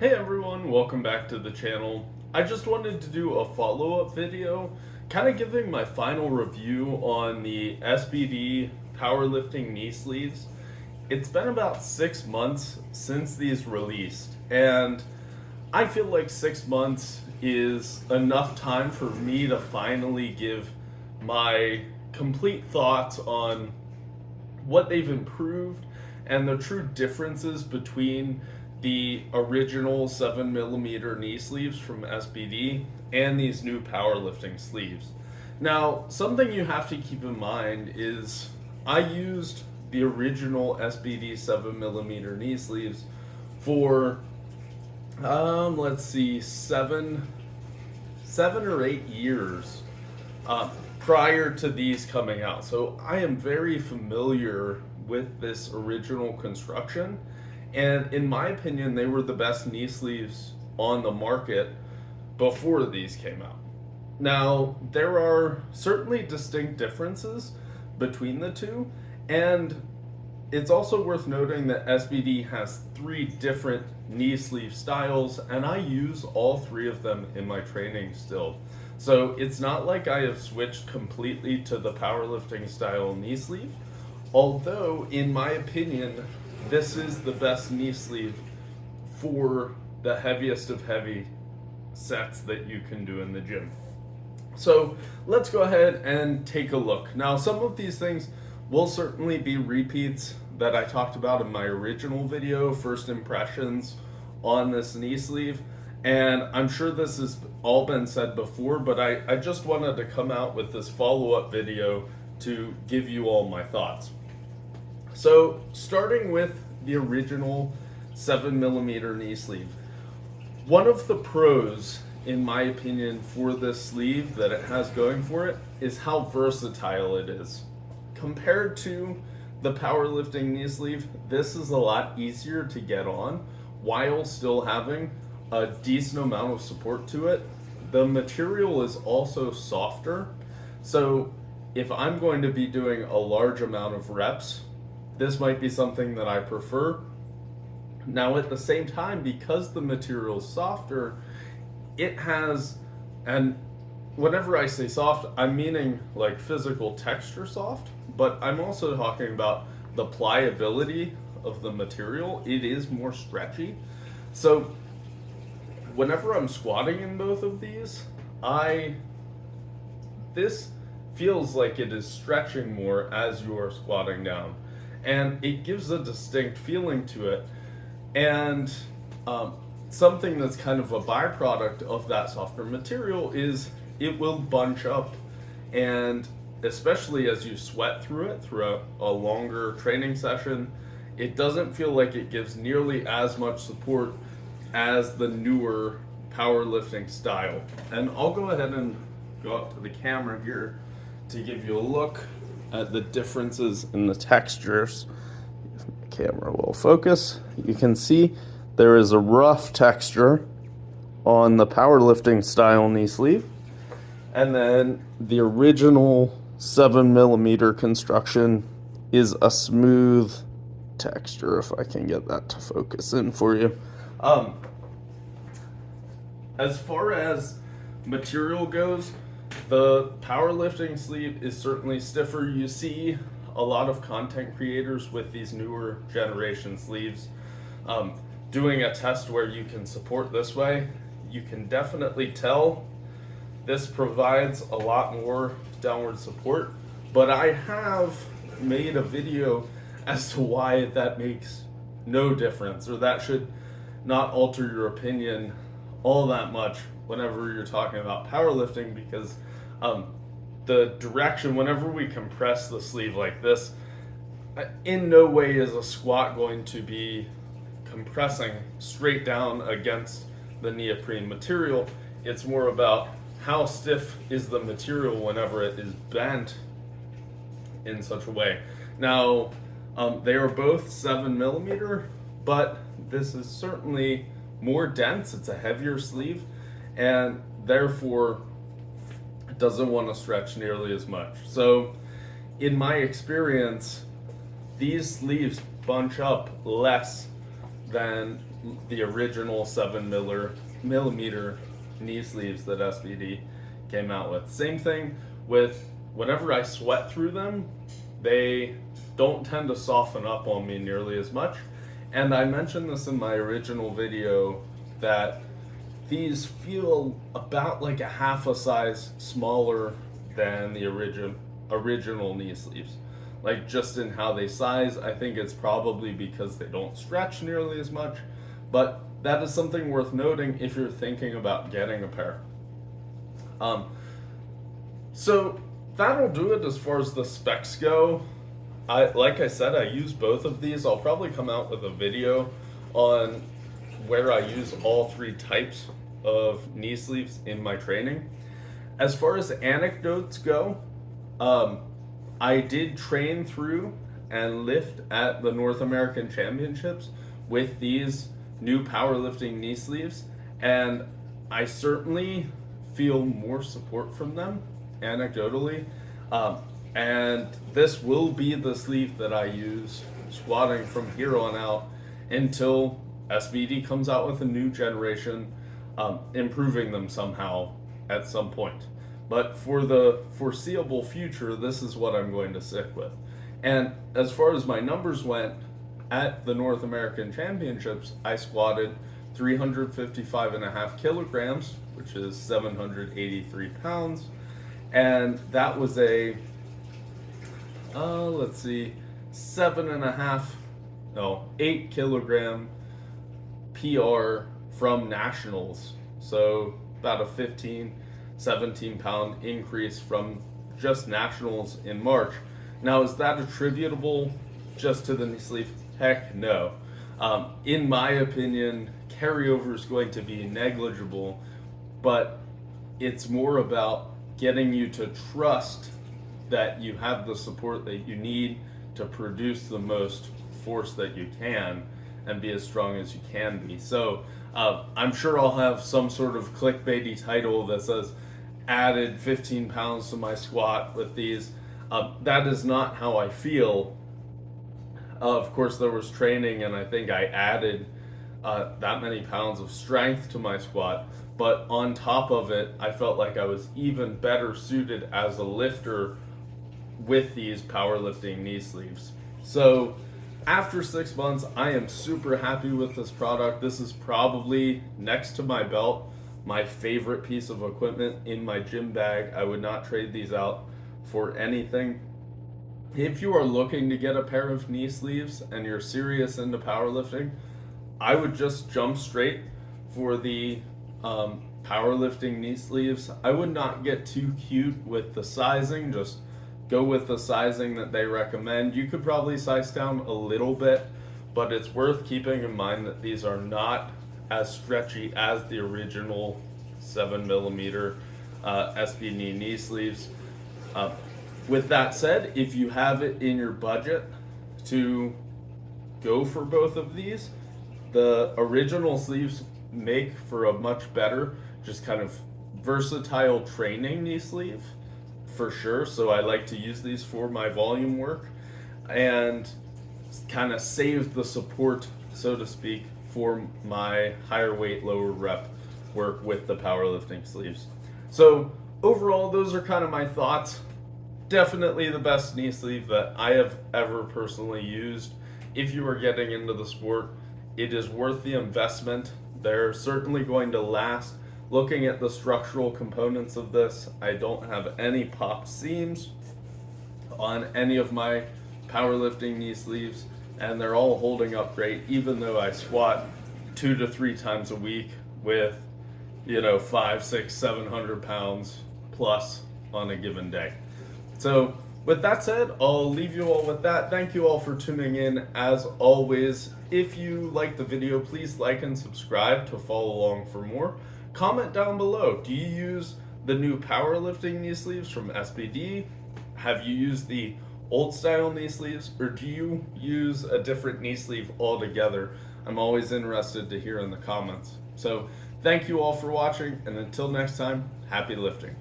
Hey everyone, welcome back to the channel. I just wanted to do a follow-up video, kind of giving my final review on the SBD powerlifting knee sleeves. It's been about 6 months since these released, and I feel like 6 months is enough time for me to finally give my complete thoughts on what they've improved and the true differences between the original 7mm knee sleeves from SBD and these new powerlifting sleeves. Now, something you have to keep in mind is I used the original SBD 7mm knee sleeves for let's see, seven or 8 years prior to these coming out. So I am very familiar with this original construction, and in my opinion, they were the best knee sleeves on the market before these came out. Now, there are certainly distinct differences between the two, and it's also worth noting that SBD has 3 different knee sleeve styles, and I use all 3 of them in my training still. So it's not like I have switched completely to the powerlifting style knee sleeve, although in my opinion, this is the best knee sleeve for the heaviest of heavy sets that you can do in the gym. So let's go ahead and take a look. Now, some of these things will certainly be repeats that I talked about in my original video, first impressions on this knee sleeve. And I'm sure this has all been said before, but I just wanted to come out with this follow-up video to give you all my thoughts. So starting with the original 7mm knee sleeve, one of the pros, in my opinion, for this sleeve that it has going for it is how versatile it is. Compared to the powerlifting knee sleeve, this is a lot easier to get on while still having a decent amount of support to it. The material is also softer, so if I'm going to be doing a large amount of reps, this might be something that I prefer. Now, at the same time, because the material is softer, it has, and whenever I say soft, I'm meaning like physical texture soft, but I'm also talking about the pliability of the material. It is more stretchy. So whenever I'm squatting in both of these, this feels like it is stretching more as you are squatting down, and it gives a distinct feeling to it. And something that's kind of a byproduct of that softer material is it will bunch up, and especially as you sweat through it throughout a longer training session, it doesn't feel like it gives nearly as much support as the newer powerlifting style. And I'll go ahead and go up to the camera here to give you a look at the differences in the textures. If the camera will focus, you can see there is a rough texture on the powerlifting style knee sleeve, and then the original 7mm construction is a smooth texture, if I can get that to focus in for you. As far as material goes, the powerlifting sleeve is certainly stiffer. You see a lot of content creators with these newer generation sleeves doing a test where you can support this way. You can definitely tell this provides a lot more downward support, but I have made a video as to why that makes no difference, or that should not alter your opinion all that much whenever you're talking about powerlifting, because the direction, whenever we compress the sleeve like this, in no way is a squat going to be compressing straight down against the neoprene material. It's more about how stiff is the material whenever it is bent in such a way. Now, they are both 7mm, but this is certainly more dense. It's a heavier sleeve, and therefore it doesn't want to stretch nearly as much. So in my experience, these sleeves bunch up less than the original 7mm knee sleeves that SBD came out with. Same thing with whenever I sweat through them, they don't tend to soften up on me nearly as much. And I mentioned this in my original video that these feel about like a half a size smaller than the original knee sleeves. Like just in how they size, I think it's probably because they don't stretch nearly as much, but that is something worth noting if you're thinking about getting a pair. So that'll do it as far as the specs go. Like I said, I use both of these. I'll probably come out with a video on where I use all three types of knee sleeves in my training. As far as anecdotes go, I did train through and lift at the North American Championships with these new powerlifting knee sleeves, and I certainly feel more support from them anecdotally. And this will be the sleeve that I use squatting from here on out until SBD comes out with a new generation, improving them somehow at some point. But for the foreseeable future, this is what I'm going to stick with. And as far as my numbers went, at the North American Championships, I squatted 355.5 kilograms, which is 783 pounds. And that was a, 8 kilogram PR from nationals. So about a 17 pound increase from just nationals in March. Now, is that attributable just to the knee sleeve? Heck no. In my opinion, carryover is going to be negligible, but it's more about getting you to trust that you have the support that you need to produce the most force that you can and be as strong as you can be. So I'm sure I'll have some sort of clickbaity title that says added 15 pounds to my squat with these. That is not how I feel. Of course, there was training, and I think I added that many pounds of strength to my squat. But on top of it, I felt like I was even better suited as a lifter with these powerlifting knee sleeves. So after 6 months, I am super happy with this product. This is probably, next to my belt, my favorite piece of equipment in my gym bag. I would not trade these out for anything. If you are looking to get a pair of knee sleeves and you're serious into powerlifting, I would just jump straight for the powerlifting knee sleeves. I would not get too cute with the sizing, just go with the sizing that they recommend. You could probably size down a little bit, but it's worth keeping in mind that these are not as stretchy as the original 7mm SBD knee sleeves. With that said, if you have it in your budget to go for both of these, the original sleeves make for a much better, just kind of versatile training knee sleeve for sure. So I like to use these for my volume work and kind of save the support, so to speak, for my higher weight, lower rep work with the powerlifting sleeves. So overall, those are kind of my thoughts. Definitely the best knee sleeve that I have ever personally used. If you are getting into the sport, it is worth the investment. They're certainly going to last. Looking at the structural components of this, I don't have any popped seams on any of my powerlifting knee sleeves, and they're all holding up great, even though I squat 2 to 3 times a week with 500, 600, 700 pounds plus on a given day. So with that said, I'll leave you all with that. Thank you all for tuning in. As always, if you like the video, please like and subscribe to follow along for more. Comment down below. Do you use the new powerlifting knee sleeves from SBD? Have you used the old style knee sleeves, or do you use a different knee sleeve altogether? I'm always interested to hear in the comments. So thank you all for watching, and until next time, happy lifting.